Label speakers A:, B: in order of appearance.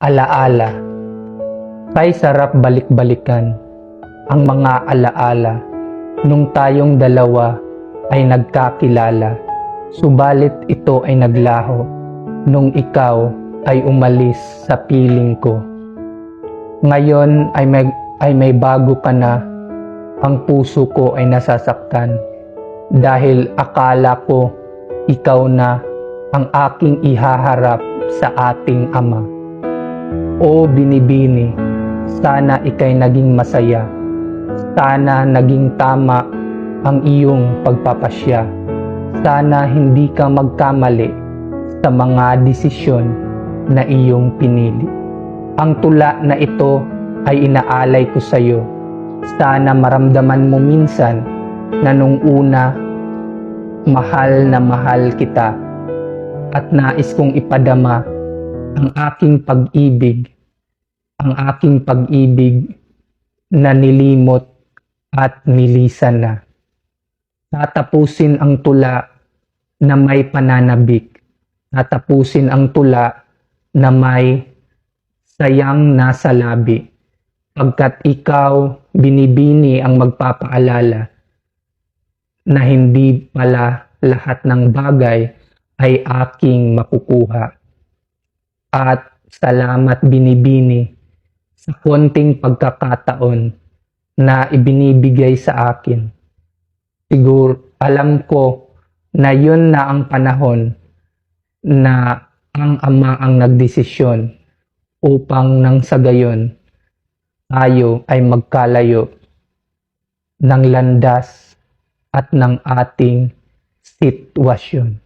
A: Alaala. Kay sarap balik-balikan ang mga alaala nung tayong dalawa ay nagkakilala. Subalit ito ay naglaho nung ikaw ay umalis sa piling ko. Ngayon ay may bago ka na, ang puso ko ay nasasaktan dahil akala ko ikaw na ang aking ihaharap sa ating Ama. O binibini, sana ika'y naging masaya. Sana naging tama ang iyong pagpapasya. Sana hindi ka magkamali sa mga desisyon na iyong pinili. Ang tula na ito ay inaalay ko sa iyo. Sana maramdaman mo minsan na nung una, mahal na mahal kita at nais kong ipadama ang aking pag-ibig na nilimot at nilisan na. Tatapusin ang tula na may pananabik. Tatapusin ang tula na may sayang nasa labi. Pagkat ikaw binibini ang magpapaalala na hindi pala lahat ng bagay ay aking makukuha. At salamat binibini sa konting pagkakataon na ibinibigay sa akin. Siguro alam ko na yun na ang panahon na ang Ama ang nagdesisyon upang nang sa gayon tayo ay magkalayo ng landas at ng ating sitwasyon.